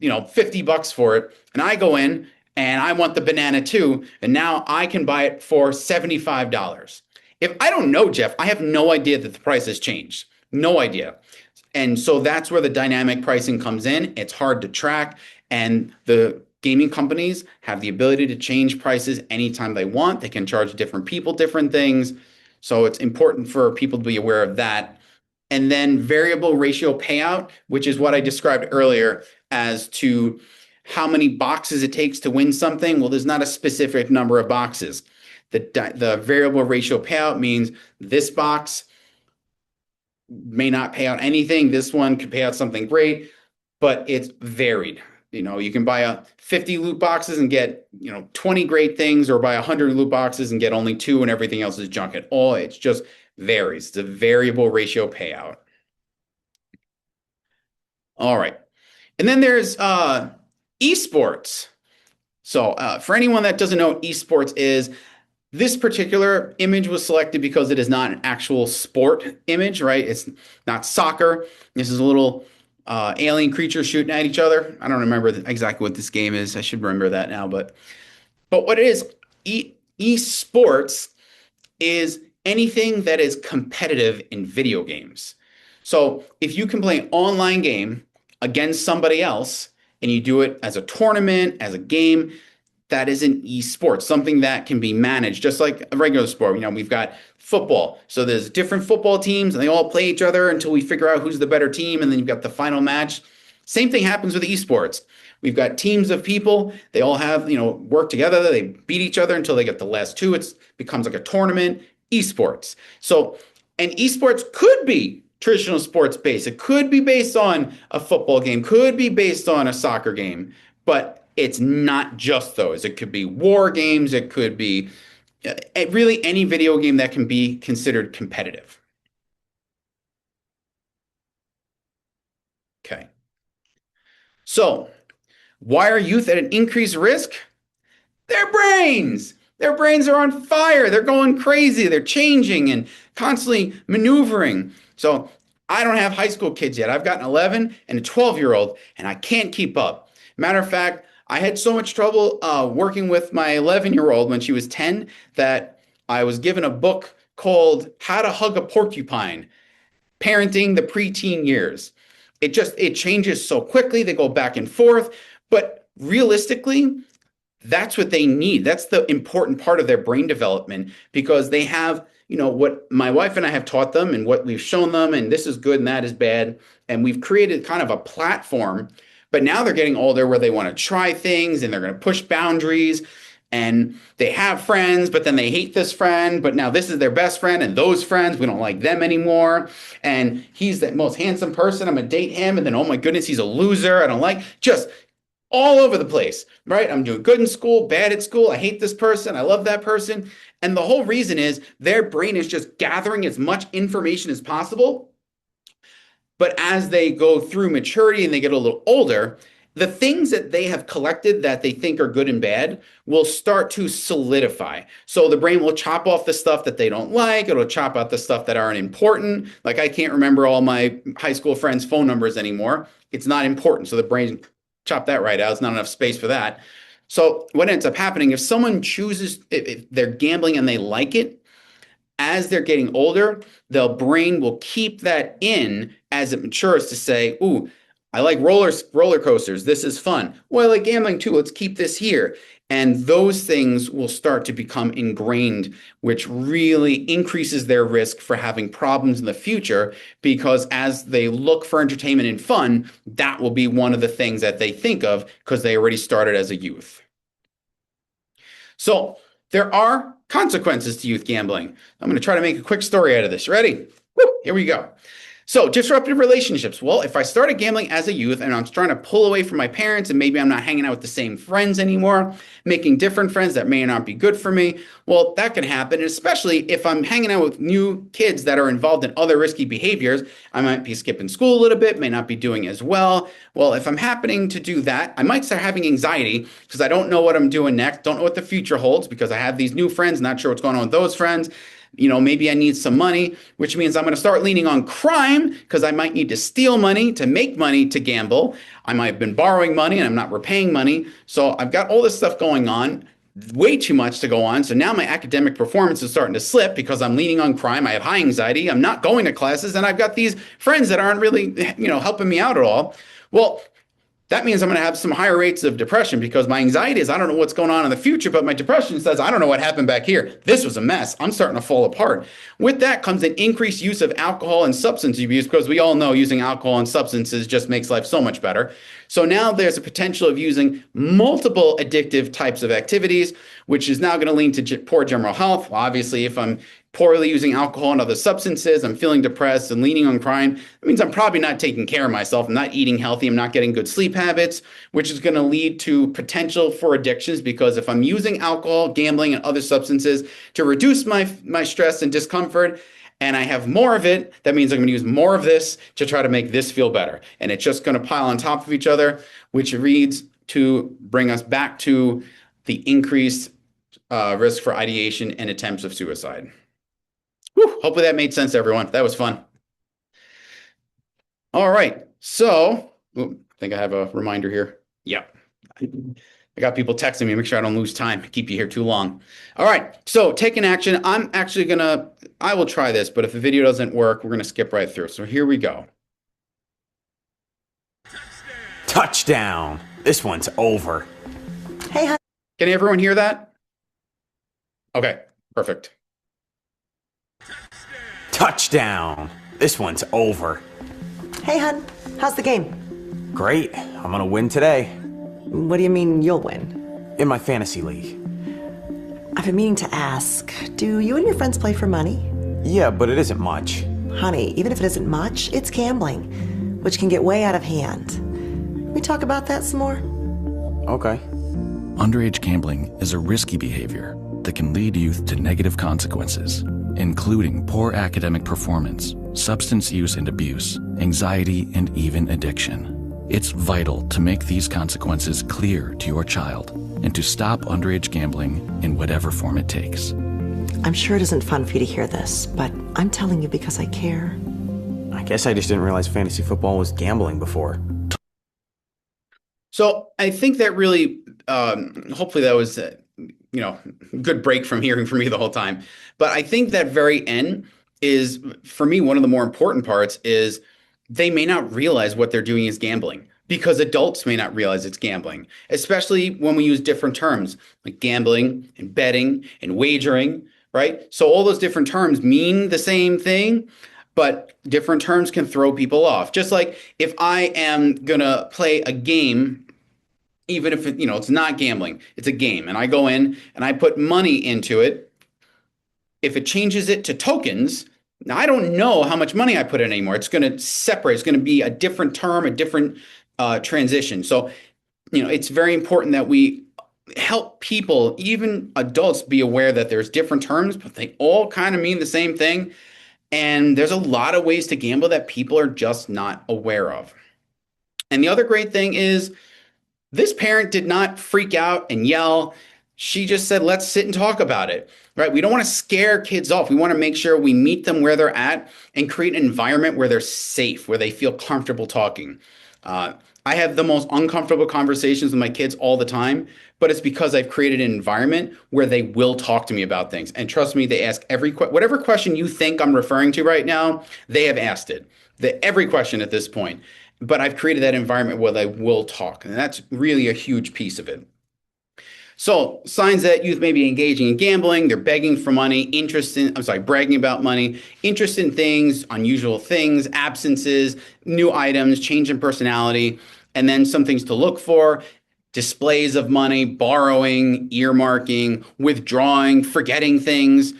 Speaker 2: $50 for it. And I go in and I want the banana too. And now I can buy it for $75. If I don't know Jeff, I have no idea that the price has changed. No idea. And so that's where the dynamic pricing comes in. It's hard to track. And the gaming companies have the ability to change prices anytime they want. They can charge different people different things. So it's important for people to be aware of that. And then variable ratio payout, which is what I described earlier as to how many boxes it takes to win something. Well, there's not a specific number of boxes. The variable ratio payout means this box may not pay out anything. This one could pay out something great, but it's varied. You can buy 50 loot boxes and get, 20 great things, or buy 100 loot boxes and get only 2 and everything else is junk. It just varies. It's a variable ratio payout. All right. And then there's esports. So for anyone that doesn't know what esports is, this particular image was selected because it is not an actual sport image, right? It's not soccer. This is a little alien creatures shooting at each other. I don't remember exactly what this game is. I should remember that now. But what it is, esports is anything that is competitive in video games. So if you can play an online game against somebody else and you do it as a tournament, as a game, that is an esports, something that can be managed just like a regular sport. We've got football. So there's different football teams and they all play each other until we figure out who's the better team. And then you've got the final match. Same thing happens with esports. We've got teams of people. They all have, work together. They beat each other until they get the last 2. It becomes like a tournament, esports. So, and esports could be traditional sports based. It could be based on a football game, could be based on a soccer game, but it's not just those. It could be war games. It could be really any video game that can be considered competitive. Okay. So why are youth at an increased risk? Their brains. Their brains are on fire. They're going crazy. They're changing and constantly maneuvering. So I don't have high school kids yet. I've got an 11 and a 12-year-old, and I can't keep up. Matter of fact, I had so much trouble working with my 11-year-old when she was 10 that I was given a book called How to Hug a Porcupine, Parenting the Preteen Years. It changes so quickly. They go back and forth. But realistically, that's what they need. That's the important part of their brain development because they have what my wife and I have taught them and what we've shown them, and this is good and that is bad. And we've created kind of a platform, but now they're getting older where they want to try things and they're going to push boundaries. And they have friends, but then they hate this friend, but now this is their best friend, and those friends, we don't like them anymore. And he's the most handsome person. I'm gonna date him. And then, oh my goodness, he's a loser. I don't like, just all over the place, right? I'm doing good in school, bad at school. I hate this person. I love that person. And the whole reason is their brain is just gathering as much information as possible. But as they go through maturity and they get a little older, the things that they have collected that they think are good and bad will start to solidify. So the brain will chop off the stuff that they don't like. It'll chop out the stuff that aren't important. Like I can't remember all my high school friends' phone numbers anymore. It's not important. So the brain chop that right out. It's not enough space for that. So what ends up happening if someone chooses, if they're gambling and they like it, as they're getting older, the brain will keep that in as it matures to say, ooh, I like roller coasters. This is fun. Well, I like gambling too. Let's keep this here. And those things will start to become ingrained, which really increases their risk for having problems in the future because as they look for entertainment and fun, that will be one of the things that they think of because they already started as a youth. So there are consequences to youth gambling. I'm going to try to make a quick story out of this. Ready? Woo, here we go. So disruptive relationships. Well, if I started gambling as a youth and I'm trying to pull away from my parents and maybe I'm not hanging out with the same friends anymore, making different friends that may not be good for me, well, that can happen. And especially if I'm hanging out with new kids that are involved in other risky behaviors, I might be skipping school a little bit, may not be doing as well. Well, if I'm happening to do that, I might start having anxiety because I don't know what I'm doing next, don't know what the future holds because I have these new friends, not sure what's going on with those friends. Maybe I need some money, which means I'm going to start leaning on crime because I might need to steal money to make money to gamble. I might have been borrowing money and I'm not repaying money. So I've got all this stuff going on, way too much to go on. So now my academic performance is starting to slip because I'm leaning on crime. I have high anxiety. I'm not going to classes and I've got these friends that aren't really, helping me out at all. Well, that means I'm going to have some higher rates of depression because my anxiety is I don't know what's going on in the future, but my depression says I don't know what happened back here. This was a mess. I'm starting to fall apart. With that comes an increased use of alcohol and substance abuse because we all know using alcohol and substances just makes life so much better. So now there's a potential of using multiple addictive types of activities, which is now going to lead to poor general health. Well, obviously, if I'm poorly using alcohol and other substances, I'm feeling depressed and leaning on crime. That means I'm probably not taking care of myself. I'm not eating healthy. I'm not getting good sleep habits, which is going to lead to potential for addictions because if I'm using alcohol, gambling, and other substances to reduce my stress and discomfort, and I have more of it, that means I'm going to use more of this to try to make this feel better. And it's just going to pile on top of each other, which leads to bring us back to the increased risk for ideation and attempts of suicide. Whew, hopefully that made sense, everyone. That was fun. All right. So, I think I have a reminder here. Yep. I got people texting me, make sure I don't lose time, keep you here too long. All right. So, taking action. I will try this, but if the video doesn't work, we're going to skip right through. So, here we go.
Speaker 4: Touchdown. This one's over.
Speaker 5: Hey, hon.
Speaker 2: Can everyone hear that? Okay. Perfect.
Speaker 4: Touchdown. This one's over.
Speaker 5: Hey, hon. How's the game?
Speaker 4: Great. I'm gonna win today.
Speaker 5: What do you mean you'll win?
Speaker 4: In my fantasy league.
Speaker 5: I've been meaning to ask, do you and your friends play for money?
Speaker 4: Yeah, but it isn't much.
Speaker 5: Honey, even if it isn't much, it's gambling, which can get way out of hand. Can we talk about that some more?
Speaker 4: Okay.
Speaker 6: Underage gambling is a risky behavior that can lead youth to negative consequences, including poor academic performance, substance use and abuse, anxiety, and even addiction. It's vital to make these consequences clear to your child and to stop underage gambling in whatever form it takes.
Speaker 5: I'm sure it isn't fun for you to hear this, but I'm telling you because I care.
Speaker 4: I guess I just didn't realize fantasy football was gambling before.
Speaker 2: So I think that really, hopefully that was, good break from hearing from me the whole time. But I think that very end is, for me, one of the more important parts is they may not realize what they're doing is gambling because adults may not realize it's gambling, especially when we use different terms like gambling and betting and wagering. right? So all those different terms mean the same thing, but different terms can throw people off. Just like if I am gonna play a game, even if it's not gambling, it's a game, and I go in and I put money into it, if it changes it to tokens, now I don't know how much money I put in anymore. It's going to separate. It's going to be a different term, a different transition. So, it's very important that we help people, even adults, be aware that there's different terms, but they all kind of mean the same thing. And there's a lot of ways to gamble that people are just not aware of. And the other great thing is this parent did not freak out and yell. She just said, let's sit and talk about it, right? We don't want to scare kids off. We want to make sure we meet them where they're at and create an environment where they're safe, where they feel comfortable talking. Uh, I have the most uncomfortable conversations with my kids all the time, but it's because I've created an environment where they will talk to me about things. And trust me, they ask whatever question you think I'm referring to right now, they have asked it. Every question at this point. But I've created that environment where they will talk, and that's really a huge piece of it. So, signs that youth may be engaging in gambling, they're begging for money, bragging about money, interest in things, unusual things, absences, new items, change in personality, and then some things to look for: displays of money, borrowing, earmarking, withdrawing, forgetting things.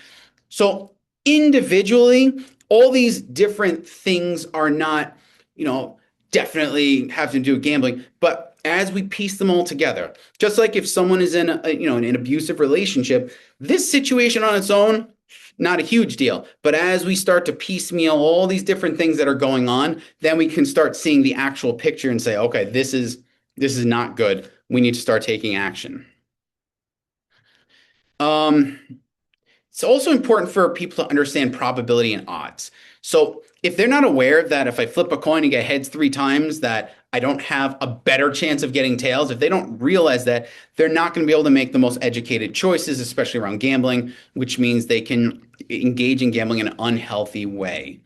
Speaker 2: So, individually, all these different things are not, you know, definitely have to do with gambling, but as we piece them all together, just like if someone is in an abusive relationship, this situation on its own, not a huge deal. But as we start to piecemeal all these different things that are going on, then we can start seeing the actual picture and say, okay, this is not good. We need to start taking action. Um, It's also important for people to understand probability and odds. So if they're not aware that if I flip a coin and get heads 3 times, that I don't have a better chance of getting tails, if they don't realize that, they're not going to be able to make the most educated choices, especially around gambling, which means they can engage in gambling in an unhealthy way.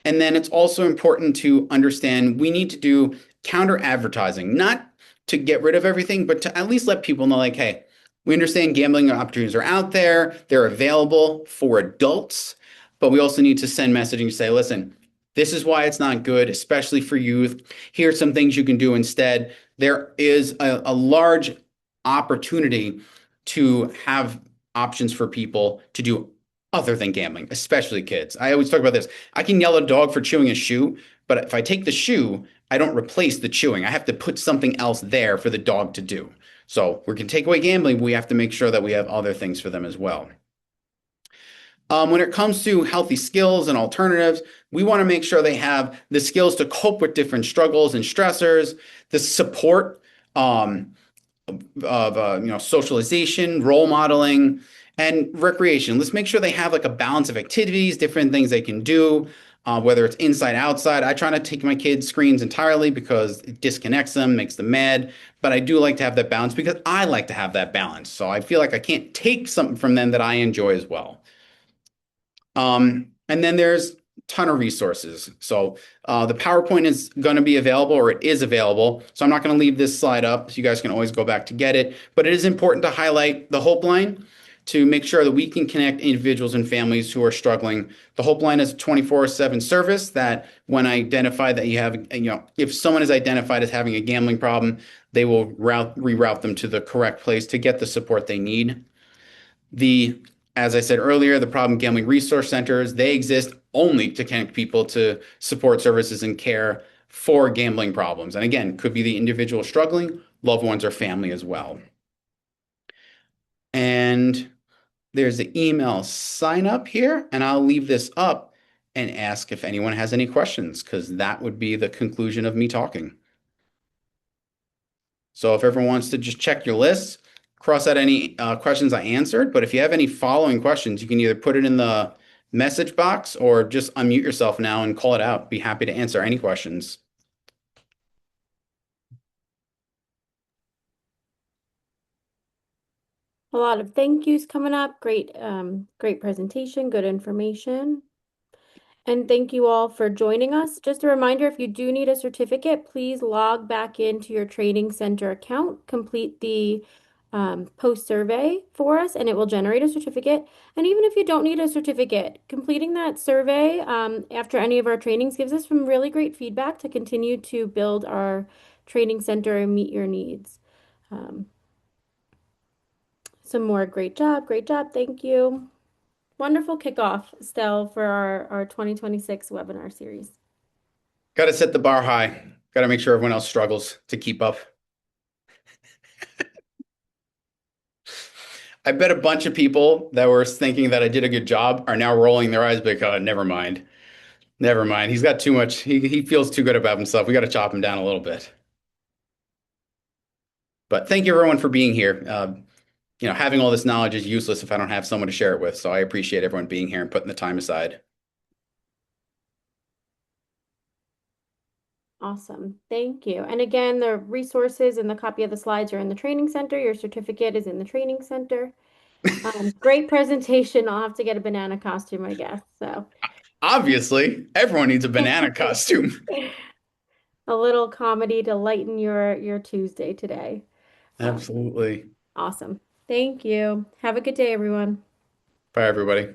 Speaker 2: And then it's also important to understand we need to do counter advertising, not to get rid of everything, but to at least let people know, like, hey, we understand gambling opportunities are out there, they're available for adults, but we also need to send messaging to say, listen, this is why it's not good, especially for youth. Here's some things you can do instead. There is a large opportunity to have options for people to do other than gambling, especially kids. I always talk about this. I can yell at a dog for chewing a shoe, but if I take the shoe, I don't replace the chewing. I have to put something else there for the dog to do. So we can take away gambling, but we have to make sure that we have other things for them as well. When it comes to healthy skills and alternatives, we want to make sure they have the skills to cope with different struggles and stressors, the support of socialization, role modeling, and recreation. Let's make sure they have like a balance of activities, different things they can do, whether it's inside, outside. I try not to take my kids' screens entirely because it disconnects them, makes them mad. But I do like to have that balance because I like to have that balance. So I feel like I can't take something from them that I enjoy as well. And then there's a ton of resources. So the PowerPoint is going to be available, or it is available. So I'm not going to leave this slide up, so you guys can always go back to get it. But it is important to highlight the Hope Line to make sure that we can connect individuals and families who are struggling. The Hope Line is a 24/7 service that when identified that you have, if someone is identified as having a gambling problem, they will reroute them to the correct place to get the support they need. As I said earlier, the problem gambling resource centers, they exist only to connect people to support services and care for gambling problems. And again, could be the individual struggling, loved ones, or family as well. And there's the email sign up here, and I'll leave this up and ask if anyone has any questions, because that would be the conclusion of me talking. So if everyone wants to just check your list, cross out any questions I answered, but if you have any following questions, you can either put it in the message box or just unmute yourself now and call it out. Be happy to answer any questions.
Speaker 1: A lot of thank yous coming up. Great presentation, good information. And thank you all for joining us. Just a reminder, if you do need a certificate, please log back into your training center account, complete the post survey for us, and it will generate a certificate. And even if you don't need a certificate, completing that survey after any of our trainings gives us some really great feedback to continue to build our training center and meet your needs. Um, some more great job, thank you. Wonderful kickoff, Stell, for our 2026 webinar series.
Speaker 2: Got to set the bar high. Got to make sure everyone else struggles to keep up. I bet a bunch of people that were thinking that I did a good job are now rolling their eyes like, oh, never mind. Never mind. He's got too much. He feels too good about himself. We got to chop him down a little bit. But thank you everyone for being here. Having all this knowledge is useless if I don't have someone to share it with. So I appreciate everyone being here and putting the time aside.
Speaker 1: Awesome. Thank you. And again, the resources and the copy of the slides are in the training center. Your certificate is in the training center. Great presentation. I'll have to get a banana costume, I guess. So
Speaker 2: Obviously, everyone needs a banana costume.
Speaker 1: a little comedy to lighten your Tuesday today. Um,
Speaker 2: Absolutely.
Speaker 1: awesome. Thank you. Have a good day, everyone.
Speaker 2: Bye, everybody.